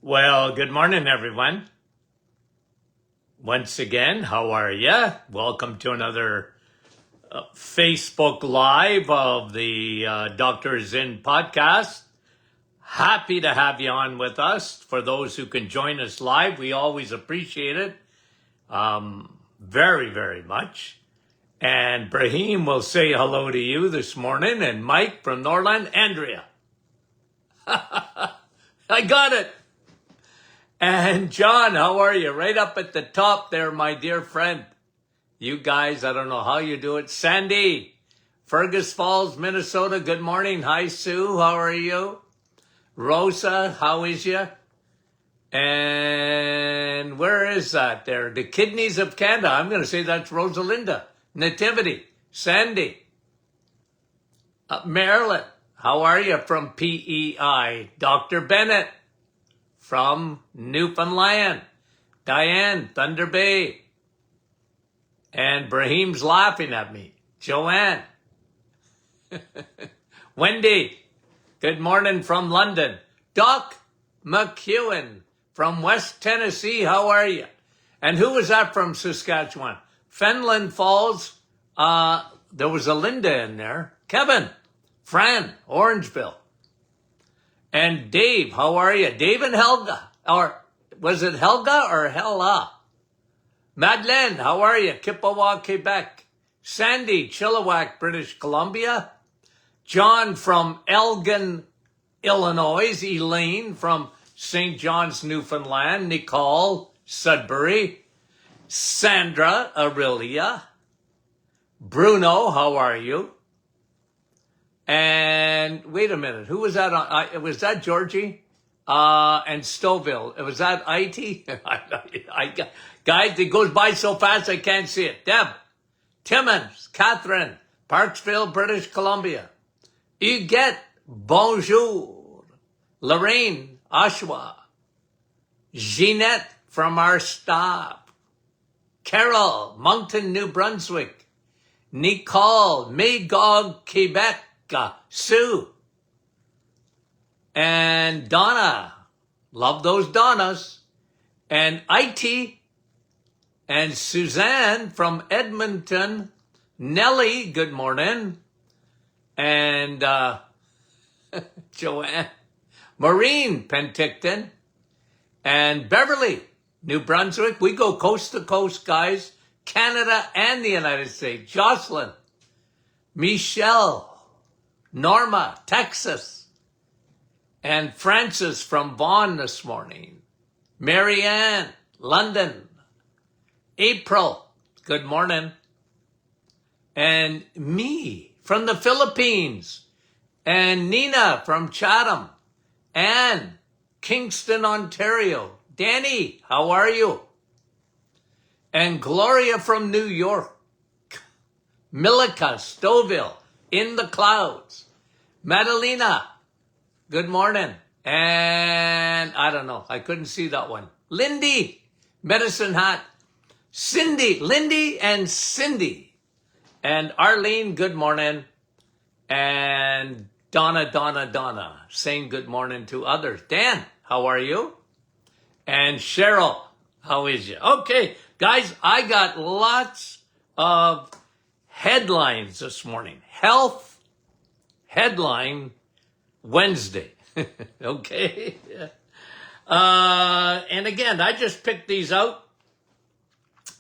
Well, good morning, everyone. Once again, how are you? Welcome to another Facebook Live of the Dr. Zinn podcast. Happy to have you on with us. For those who can join us live, we always appreciate it very, very much. And Brahim will say hello to you this morning, and Mike from Norland, Andrea. I got it. And John, how are you? Right up at the top there, my dear friend. You guys, I don't know how you do it. Sandy, Fergus Falls, Minnesota, good morning. Hi, Sue, how are you? Rosa, how is you? And where is that there? The Kidneys of Canada. I'm going to say that's Rosalinda. Nativity, Sandy. Marilyn, how are you from PEI? Dr. Bennett from Newfoundland. Diane, Thunder Bay. And Brahim's laughing at me. Joanne. Wendy, good morning from London. Doc McEwen from West Tennessee, how are you? And who was that from Saskatchewan? Fenland Falls, there was a Linda in there. Kevin, Fran, Orangeville. And Dave, how are you? Dave and Helga, or was it Helga or Hella? Madeleine, how are you? Kippawa, Quebec. Sandy, Chilliwack, British Columbia. John from Elgin, Illinois. Elaine from St. John's, Newfoundland. Nicole, Sudbury. Sandra, Aurelia. Bruno, how are you? And wait a minute, who was that on? Was that Georgie? And Stouffville. Was that IT? Guys, it goes by so fast I can't see it. Deb, Timmins, Catherine, Parksville, British Columbia. Huguette, bonjour. Lorraine, Oshawa. Jeanette from our staff. Carol, Moncton, New Brunswick. Nicole, Magog, Quebec. Sue. And Donna. Love those Donnas. And IT. And Suzanne from Edmonton. Nellie, good morning. And Joanne. Maureen, Penticton. And Beverly, New Brunswick. We go coast to coast, guys. Canada and the United States. Jocelyn. Michelle. Norma, Texas. And Francis from Vaughan this morning. Marianne, London. April, good morning. And me from the Philippines. And Nina from Chatham. Anne, Kingston, Ontario. Danny, how are you? And Gloria from New York. Milica, Stouffville, in the clouds. Madalena, good morning. And I don't know, I couldn't see that one. Lindy, Medicine Hat. Cindy, Lindy and Cindy. And Arlene, good morning. And Donna, saying good morning to others. Dan, how are you? And Cheryl, how is you? Okay, guys, I got lots of headlines this morning. Health headline Wednesday. Okay. And again, I just picked these out.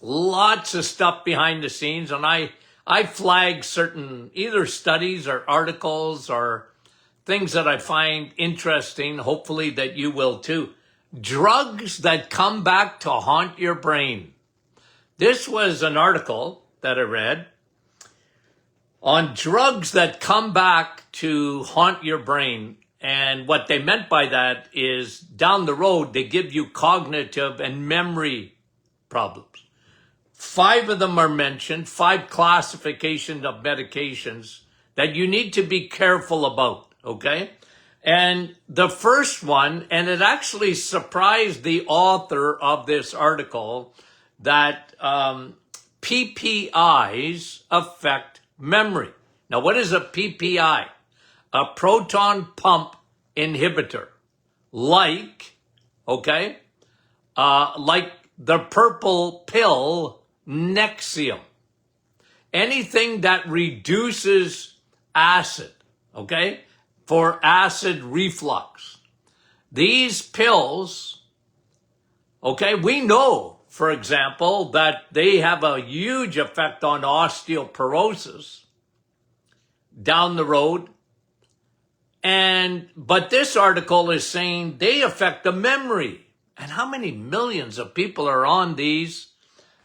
Lots of stuff behind the scenes. And I flag certain either studies or articles or things that I find interesting. Hopefully that you will too. Drugs that come back to haunt your brain. This was an article that I read on drugs that come back to haunt your brain. And what they meant by that is down the road, they give you cognitive and memory problems. 5 of them are mentioned, 5 classifications of medications that you need to be careful about, okay? And the first one, and it actually surprised the author of this article, that PPIs affect memory. Now, what is a PPI? A proton pump inhibitor, like okay? Like the purple pill Nexium. Anything that reduces acid, okay, for acid reflux. These pills, okay, we know, for example, that they have a huge effect on osteoporosis down the road. But this article is saying they affect the memory. And how many millions of people are on these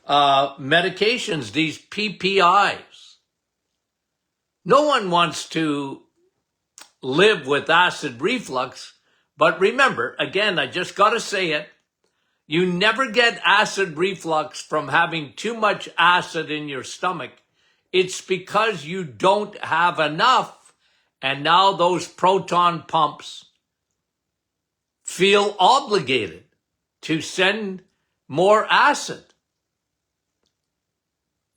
medications, these PPIs? No one wants to live with acid reflux. But remember, again, I just got to say it. You never get acid reflux from having too much acid in your stomach. It's because you don't have enough, and now those proton pumps feel obligated to send more acid.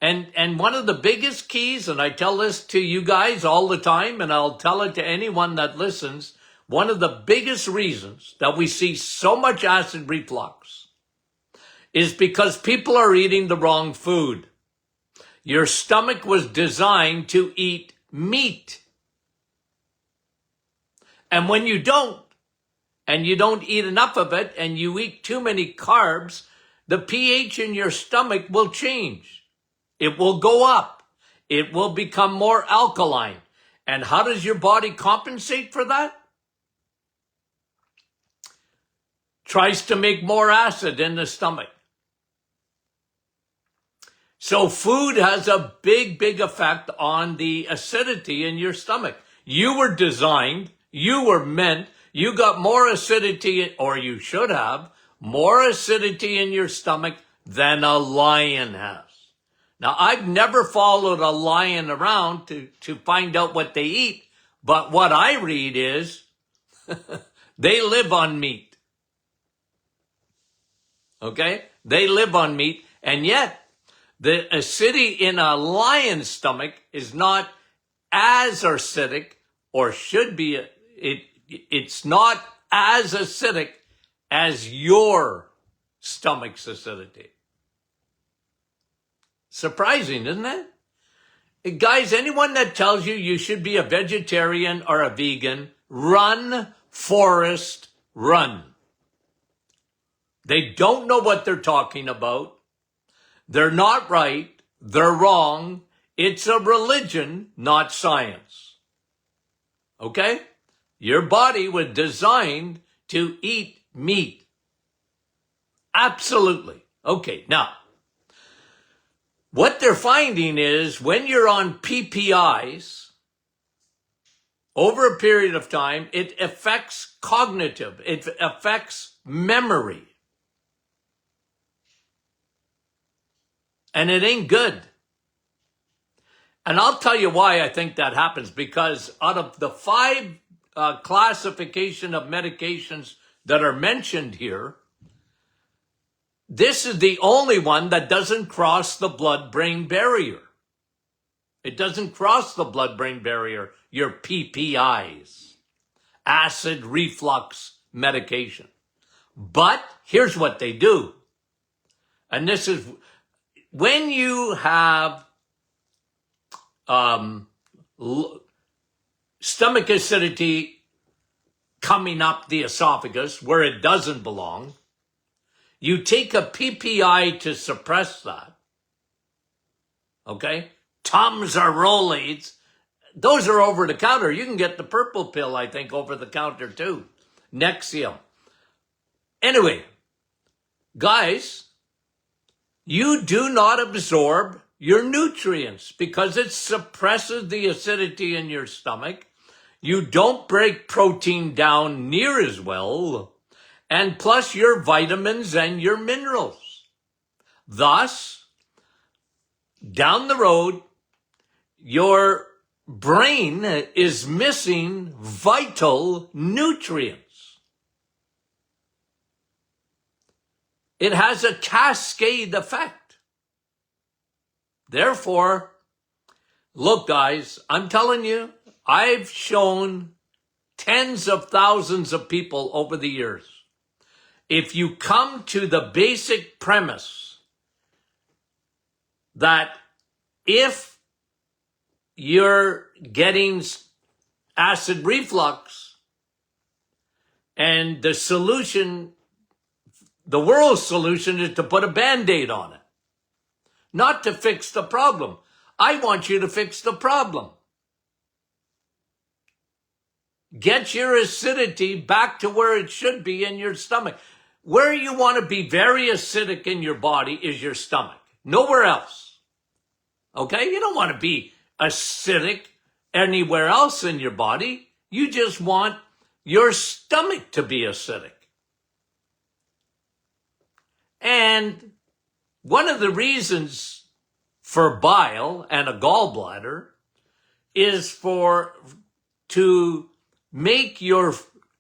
And one of the biggest keys, and I tell this to you guys all the time, and I'll tell it to anyone that listens, one of the biggest reasons that we see so much acid reflux is because people are eating the wrong food. Your stomach was designed to eat meat. And when you don't, and you don't eat enough of it, and you eat too many carbs, the pH in your stomach will change. It will go up. It will become more alkaline. And how does your body compensate for that? Tries to make more acid in the stomach. So food has a big, big effect on the acidity in your stomach. You were designed, you were meant, you got more acidity, or you should have, more acidity in your stomach than a lion has. Now, I've never followed a lion around to find out what they eat, but what I read is they live on meat. Okay? They live on meat, and yet the acidity in a lion's stomach is not as acidic, or should be, it's not as acidic as your stomach's acidity. Surprising, isn't it? Guys, anyone that tells you you should be a vegetarian or a vegan, run, Forrest, run. They don't know what they're talking about. They're not right. They're wrong. It's a religion, not science. Okay? Your body was designed to eat meat. Absolutely. Okay, now, what they're finding is when you're on PPIs, over a period of time, it affects cognitive, it affects memory. And it ain't good. And I'll tell you why I think that happens, because out of the 5 classification of medications that are mentioned here, this is the only one that doesn't cross the blood-brain barrier. It doesn't cross the blood-brain barrier, your PPIs, acid reflux medication. But here's what they do. And this is, when you have stomach acidity coming up the esophagus where it doesn't belong, you take a PPI to suppress that. Okay? Tums or Rolaids, those are over the counter. You can get the purple pill, I think, over the counter too. Nexium. Anyway, guys, you do not absorb your nutrients because it suppresses the acidity in your stomach. You don't break protein down near as well, and plus your vitamins and your minerals. Thus, down the road, your brain is missing vital nutrients. It has a cascade effect. Therefore, look, guys, I'm telling you, I've shown tens of thousands of people over the years. if you come to the basic premise that if you're getting acid reflux and the solution, the world's solution is to put a Band-Aid on it, not to fix the problem. I want you to fix the problem. Get your acidity back to where it should be in your stomach. Where you want to be very acidic in your body is your stomach. Nowhere else. Okay? You don't want to be acidic anywhere else in your body. You just want your stomach to be acidic. And one of the reasons for bile and a gallbladder is to make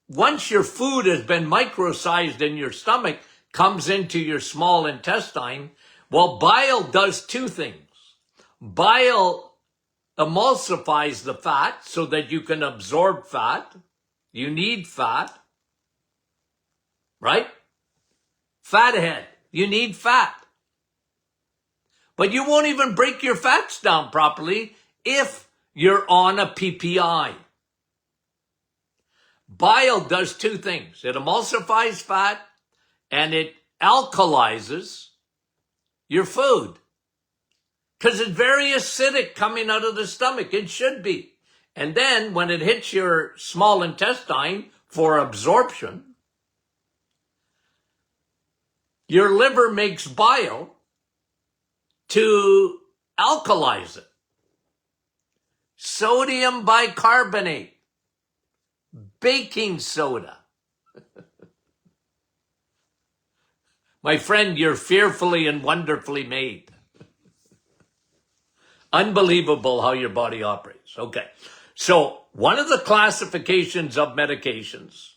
once your food has been microsized in your stomach, comes into your small intestine, well, bile does two things. Bile emulsifies the fat so that you can absorb fat. You need fat, right? Fathead, you need fat. But you won't even break your fats down properly if you're on a PPI. Bile does two things. It emulsifies fat and it alkalizes your food. Because it's very acidic coming out of the stomach. It should be. And then when it hits your small intestine for absorption, your liver makes bile to alkalize it. Sodium bicarbonate, baking soda. My friend, you're fearfully and wonderfully made. Unbelievable how your body operates. Okay. So one of the classifications of medications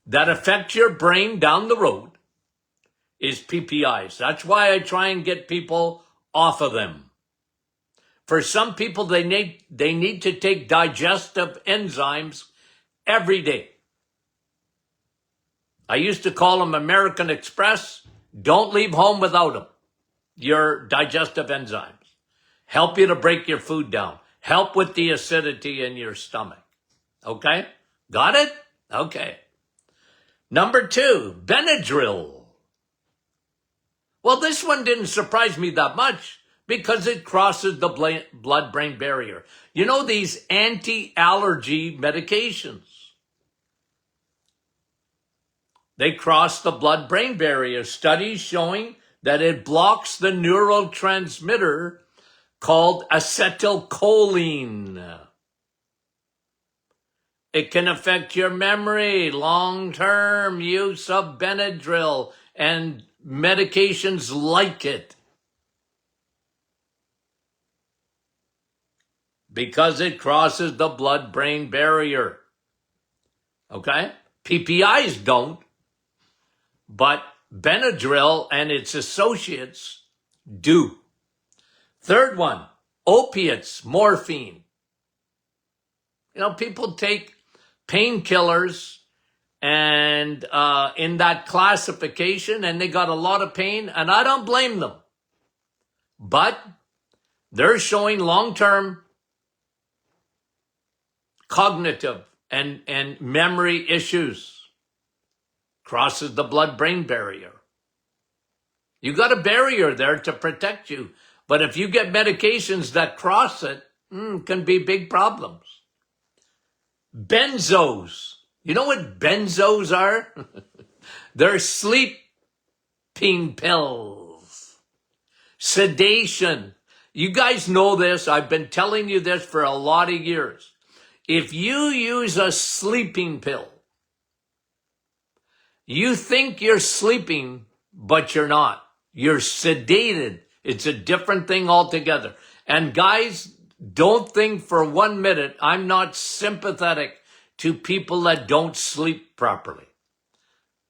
that affect your brain down the road is PPIs. That's why I try and get people off of them. For some people, they need to take digestive enzymes every day. I used to call them American Express. Don't leave home without them. Your digestive enzymes help you to break your food down. Help with the acidity in your stomach. Okay? Got it? Okay. Number 2, Benadryl. Well, this one didn't surprise me that much because it crosses the blood-brain barrier. You know, these anti-allergy medications, they cross the blood-brain barrier. Studies showing that it blocks the neurotransmitter called acetylcholine. It can affect your memory, long-term use of Benadryl and medications like it. Because it crosses the blood-brain barrier. Okay? PPIs don't, but Benadryl and its associates do. Third one, opiates, morphine. You know, people take painkillers and in that classification, and they got a lot of pain, and I don't blame them. But they're showing long-term cognitive and memory issues. Crosses the blood-brain barrier. You got a barrier there to protect you. But if you get medications that cross it, can be big problems. Benzos. You know what benzos are? They're sleeping pills. Sedation. You guys know this. I've been telling you this for a lot of years. If you use a sleeping pill, you think you're sleeping, but you're not. You're sedated. It's a different thing altogether. And guys, don't think for 1 minute I'm not sympathetic to people that don't sleep properly.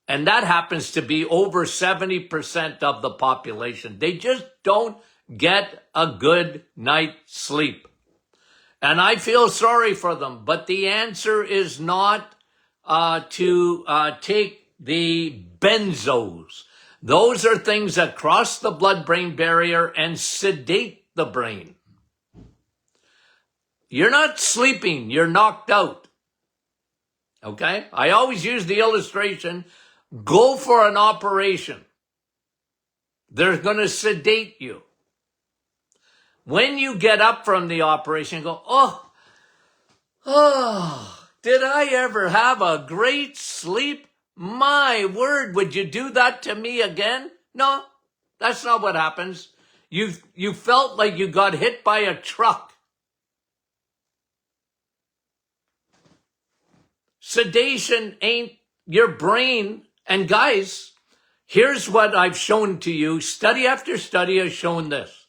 And that happens to be over 70% of the population. They just don't get a good night's sleep. And I feel sorry for them. But the answer is not to take the benzos. Those are things that cross the blood-brain barrier and sedate the brain. You're not sleeping, you're knocked out. Okay? I always use the illustration, go for an operation. They're going to sedate you. When you get up from the operation, you go, oh, did I ever have a great sleep? My word, would you do that to me again? No, that's not what happens. You felt like you got hit by a truck. Sedation ain't your brain. And guys, here's what I've shown to you. Study after study has shown this.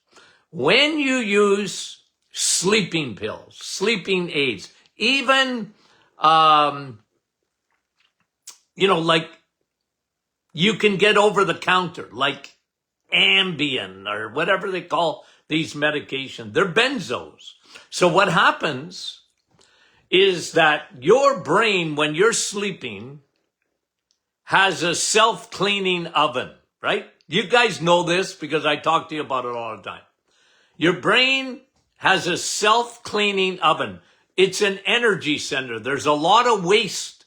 When you use sleeping pills, sleeping aids, even, like you can get over the counter, like Ambien or whatever they call these medications. They're benzos. So what happens is that your brain, when you're sleeping, has a self-cleaning oven, right? You guys know this because I talk to you about it all the time. Your brain has a self-cleaning oven. It's an energy center. There's a lot of waste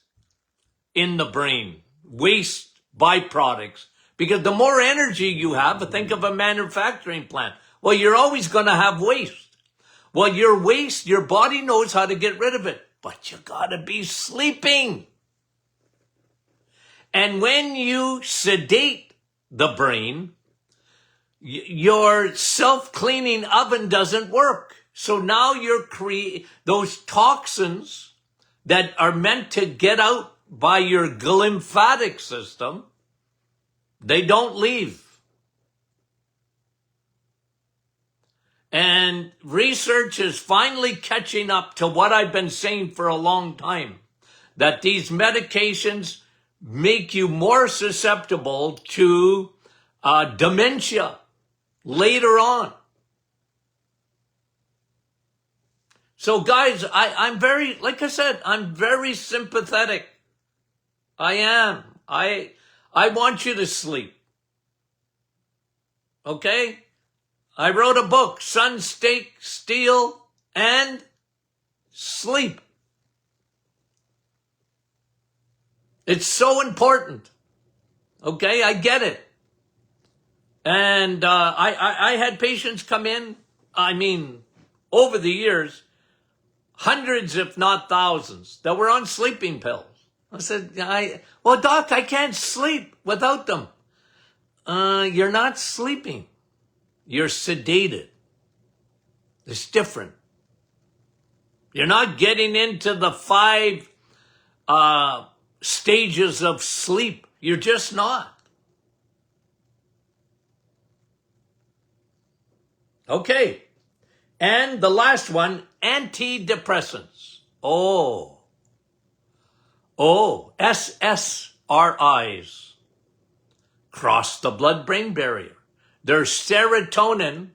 in the brain, waste byproducts, because the more energy you have, think of a manufacturing plant. Well, you're always going to have waste. Well, your waste, your body knows how to get rid of it, but you got to be sleeping. And when you sedate the brain, your self-cleaning oven doesn't work. So now you're those toxins that are meant to get out by your lymphatic system, they don't leave. And research is finally catching up to what I've been saying for a long time, that these medications make you more susceptible to dementia later on. So guys, I'm very, like I said, I'm very sympathetic. I am. I want you to sleep. Okay? I wrote a book, Sun, Steak, Steel, and Sleep. It's so important. Okay? I get it. And I had patients come in, over the years, hundreds, if not thousands, that were on sleeping pills. I said, well, doc, I can't sleep without them. You're not sleeping. You're sedated. It's different. You're not getting into the 5 stages of sleep. You're just not. Okay. And the last one, antidepressants. SSRIs. Cross the blood-brain barrier. They're serotonin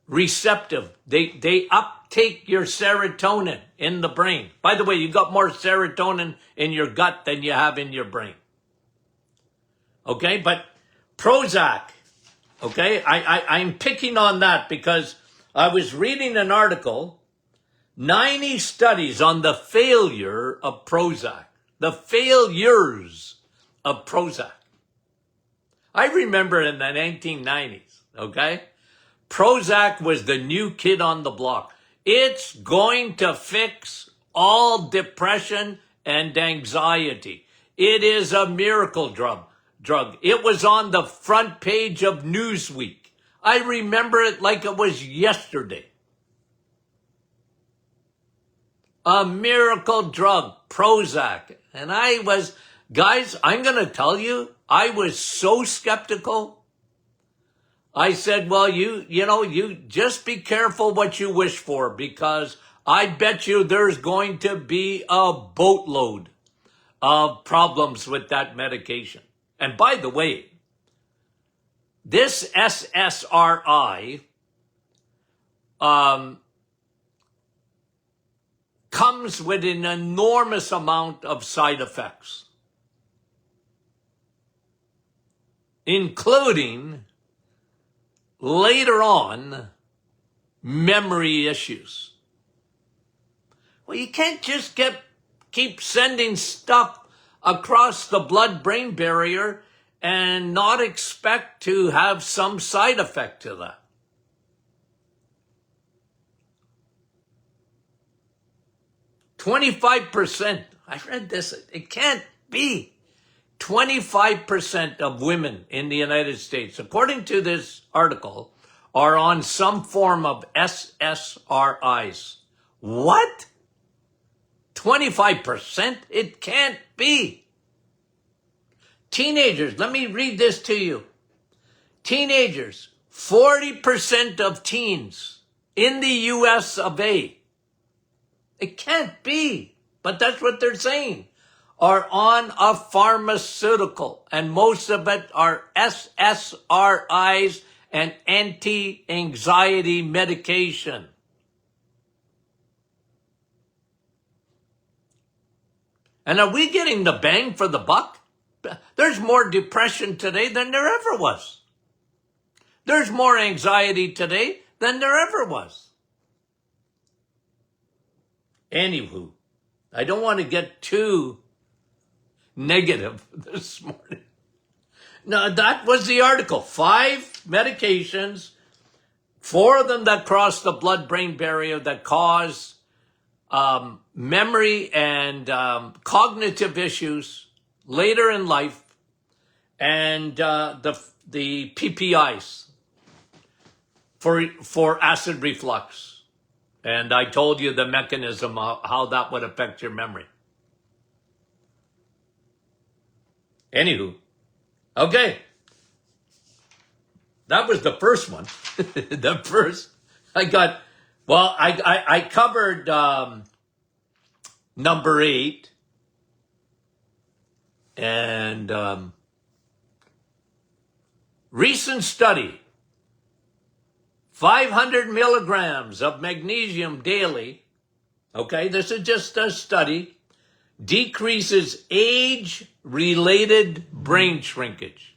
receptive. They uptake your serotonin in the brain. By the way, you got more serotonin in your gut than you have in your brain. Okay, but Prozac, okay, I'm picking on that because I was reading an article, 90 studies on the failure of Prozac, the failures of Prozac. I remember in the 1990s, okay? Prozac was the new kid on the block. It's going to fix all depression and anxiety. It is a miracle drug. It was on the front page of Newsweek. I remember it like it was yesterday. A miracle drug, Prozac. And guys, I'm going to tell you, I was so skeptical. I said, well, you just be careful what you wish for, because I bet you there's going to be a boatload of problems with that medication. And by the way, this SSRI comes with an enormous amount of side effects. including later on memory issues. Well, you can't just keep sending stuff across the blood-brain barrier and not expect to have some side effect to that. "25%, I read this, it can't be. 25% of women in the United States, according to this article, are on some form of SSRIs. What? 25%? It can't be. Teenagers, let me read this to you. Teenagers, 40% of teens in the US of A, it can't be, but that's what they're saying, are on a pharmaceutical, and most of it are SSRIs and anti-anxiety medication. And are we getting the bang for the buck? There's more depression today than there ever was. There's more anxiety today than there ever was. Anywho, I don't want to get too negative this morning. No, that was the article. 5 medications, 4 of them that cross the blood-brain barrier that cause memory and cognitive issues later in life, and the PPIs for acid reflux. And I told you the mechanism of how that would affect your memory. Anywho, okay. That was the first one. The first, I covered number 8. And recent study, 500 milligrams of magnesium daily, okay, this is just a study, decreases age-related brain shrinkage.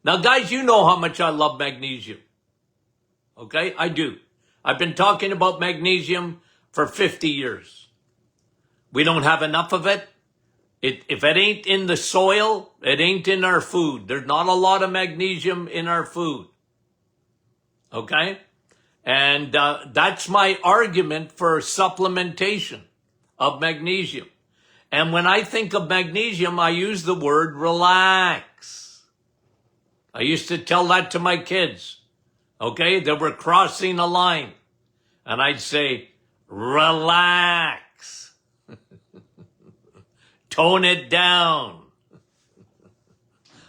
Now, guys, you know how much I love magnesium. Okay, I do. I've been talking about magnesium for 50 years. We don't have enough of it. If it ain't in the soil, it ain't in our food. There's not a lot of magnesium in our food. Okay? And that's my argument for supplementation of magnesium. And when I think of magnesium, I use the word relax. I used to tell that to my kids. Okay? They were crossing a line. And I'd say, relax. Tone it down.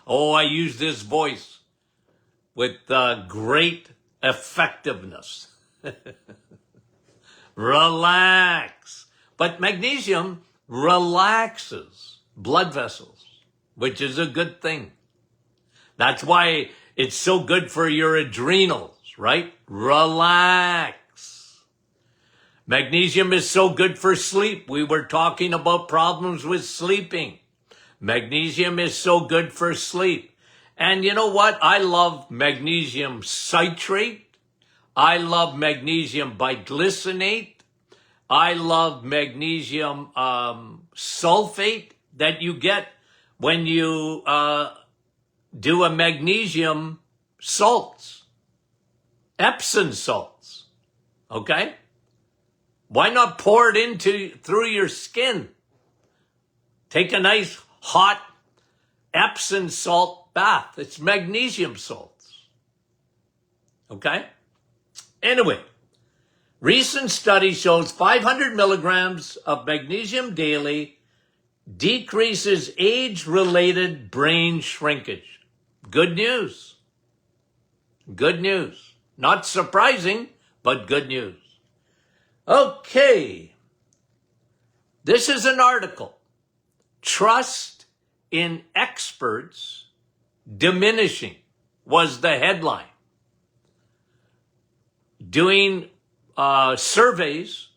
Oh, I use this voice with great effectiveness. Relax. But magnesium relaxes blood vessels, which is a good thing. That's why it's so good for your adrenals, right? Relax. Magnesium is so good for sleep. We were talking about problems with sleeping. Magnesium is so good for sleep. And you know what? I love magnesium citrate. I love magnesium biglycinate. I love magnesium sulfate that you get when you do a magnesium salts, Epsom salts. Okay? Why not pour it through your skin? Take a nice hot Epsom salt bath. It's magnesium salts. Okay? Anyway, recent study shows 500 milligrams of magnesium daily decreases age-related brain shrinkage. Good news. Good news. Not surprising, but good news. Okay. This is an article. Trust in experts diminishing was the headline. Doing surveys,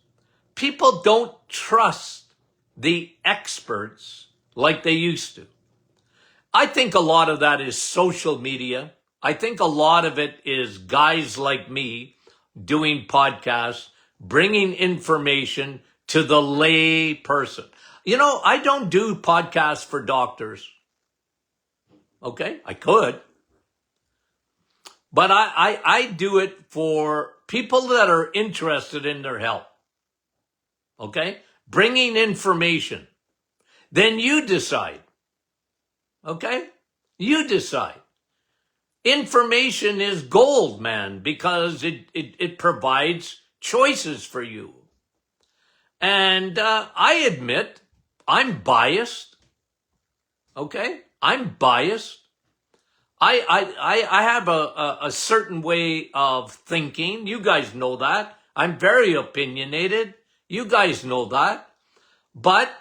people don't trust the experts like they used to. I think a lot of that is social media. I think a lot of it is guys like me doing podcasts, bringing information to the lay person. You know, I don't do podcasts for doctors. Okay, I could, but I do it for people that are interested in their health. Okay, bringing information. Then you decide. Okay, you decide. Information is gold, man, because it provides choices for you. And I admit I'm biased. Okay, I'm biased. I have a certain way of thinking. You guys know that. I'm very opinionated. You guys know that. But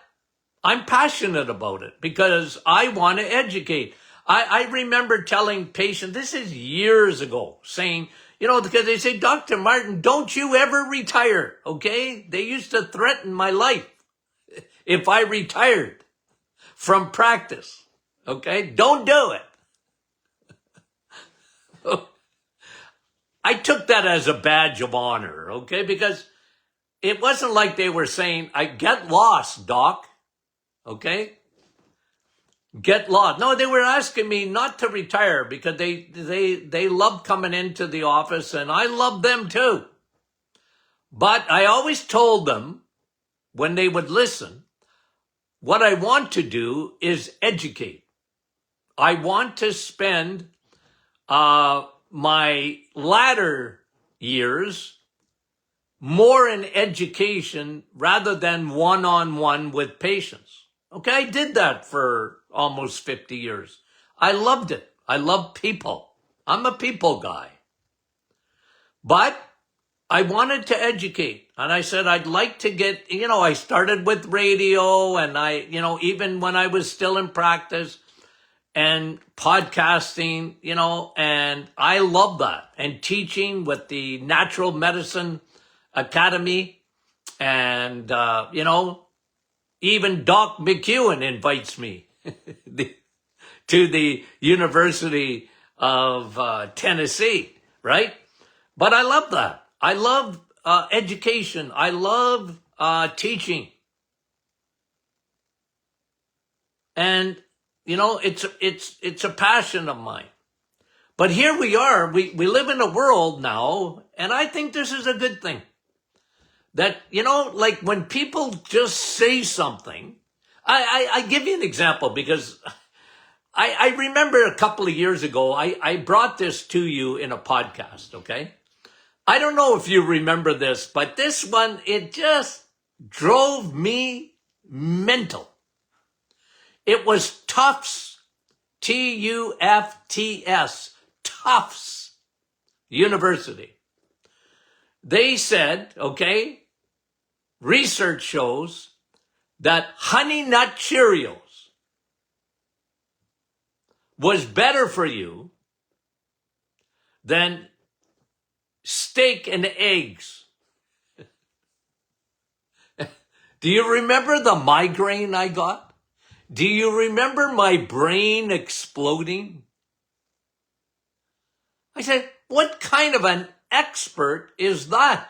I'm passionate about it because I want to educate. I remember telling patients, this is years ago, saying, you know, because they say, Dr. Martin, don't you ever retire, okay? They used to threaten my life if I retired from practice, okay? Don't do it. I took that as a badge of honor, okay? Because it wasn't like they were saying, I get lost, doc, okay? Get lost. No, they were asking me not to retire because they love coming into the office and I love them too. But I always told them when they would listen, what I want to do is educate. I want to spend my latter years more in education rather than one-on-one with patients. Okay, I did that for almost 50 years. I loved it. I love people. I'm a people guy. But I wanted to educate. And I said, I'd like to get, you know, I started with radio and even when I was still in practice and podcasting, and I love that. And teaching with the Natural Medicine Academy. And, even Doc McEwen invites me to the University of Tennessee, right? But I love that. I love education. I love teaching. And, it's a passion of mine. But here we are. We live in a world now, and I think this is a good thing. That, like when people just say something, I give you an example because I remember a couple of years ago, I brought this to you in a podcast, okay? I don't know if you remember this, but this one, it just drove me mental. It was Tufts, Tufts, Tufts University. They said, okay, research shows that Honey Nut Cheerios was better for you than steak and eggs. Do you remember the migraine I got? Do you remember my brain exploding? I said, what kind of an expert is that?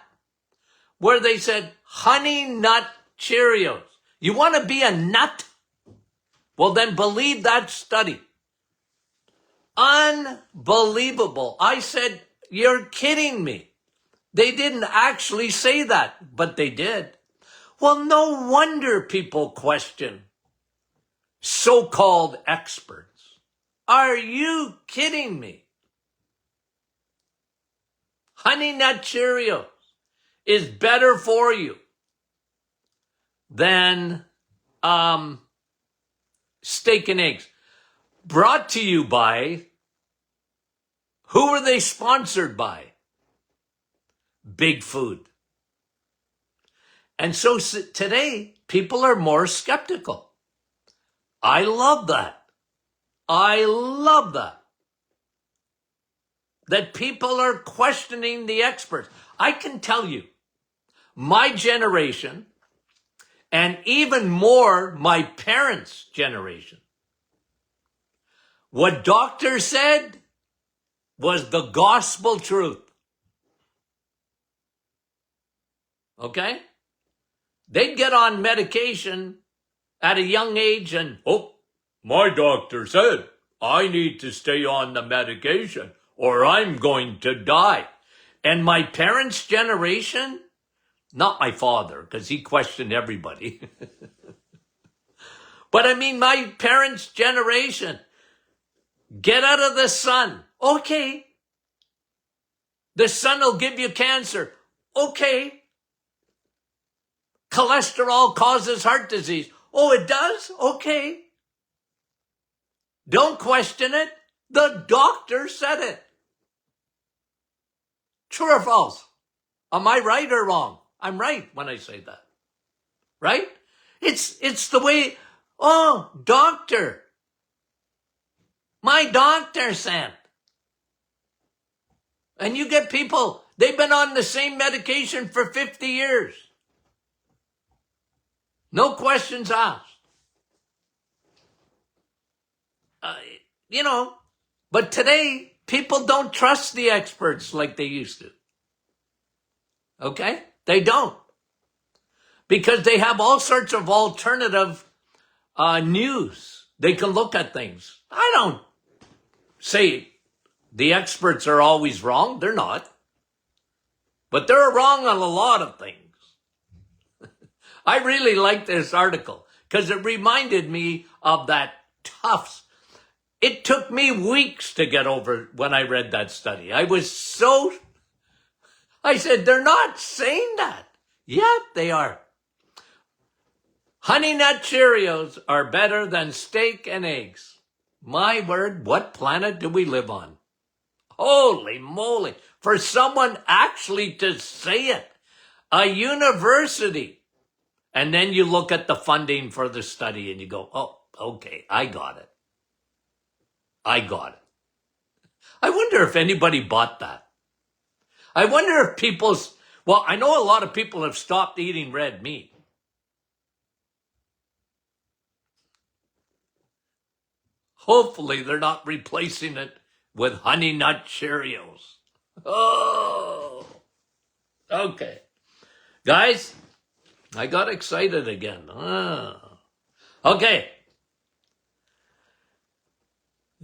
Where they said, Honey Nut Cheerios. You want to be a nut? Well, then believe that study. Unbelievable. I said, you're kidding me. They didn't actually say that, but they did. Well, no wonder people question so-called experts. Are you kidding me? Honey Nut Cheerios is better for you than steak and eggs. Brought to you by, who are they sponsored by? Big Food. And so today, people are more skeptical. I love that. I love that. That people are questioning the experts. I can tell you, my generation, and even more my parents' generation, What doctors said was the gospel truth. Okay? They'd get on medication at a young age and, oh, my doctor said I need to stay on the medication or I'm going to die. And my parents' generation, not my father, because he questioned everybody. But I mean, my parents' generation, get out of the sun. Okay. The sun will give you cancer. Okay. Cholesterol causes heart disease. Oh, it does? Okay. Don't question it. The doctor said it. True or false? Am I right or wrong? I'm right when I say that. Right? It's the way, oh, doctor. My doctor said. And you get people, they've been on the same medication for 50 years. No questions asked. But today, people don't trust the experts like they used to. Okay? They don't. Because they have all sorts of alternative news. They can look at things. I don't say the experts are always wrong. They're not. But they're wrong on a lot of things. I really like this article because it reminded me of that Tufts. It took me weeks to get over when I read that study. I said, they're not saying that. Yeah, they are. Honey Nut Cheerios are better than steak and eggs. My word, what planet do we live on? Holy moly. For someone actually to say it. A university. And then you look at the funding for the study and you go, oh, okay, I got it. I got it. I wonder if anybody bought that. I wonder if I know a lot of people have stopped eating red meat. Hopefully they're not replacing it with Honey Nut Cheerios. Oh, okay. Guys, I got excited again. Okay.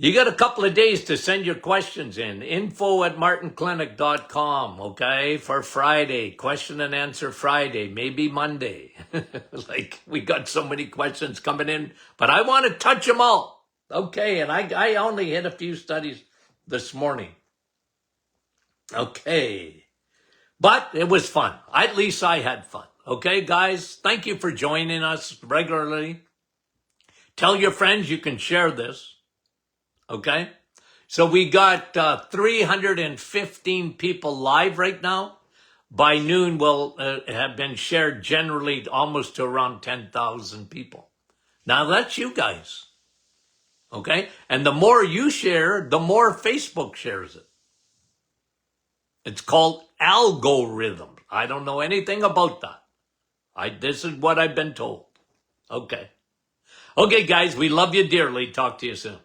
You got a couple of days to send your questions in. info@martinclinic.com, okay, for Friday. Question and answer Friday, maybe Monday. Like, we got so many questions coming in, but I want to touch them all. Okay, and I only hit a few studies this morning. Okay. But it was fun. At least I had fun. Okay, guys, thank you for joining us regularly. Tell your friends you can share this. Okay? So we got 315 people live right now. By noon, we'll have been shared generally almost to around 10,000 people. Now that's you guys. Okay? And the more you share, the more Facebook shares it. It's called algorithm. I don't know anything about that. This is what I've been told. Okay. Okay, guys, we love you dearly. Talk to you soon.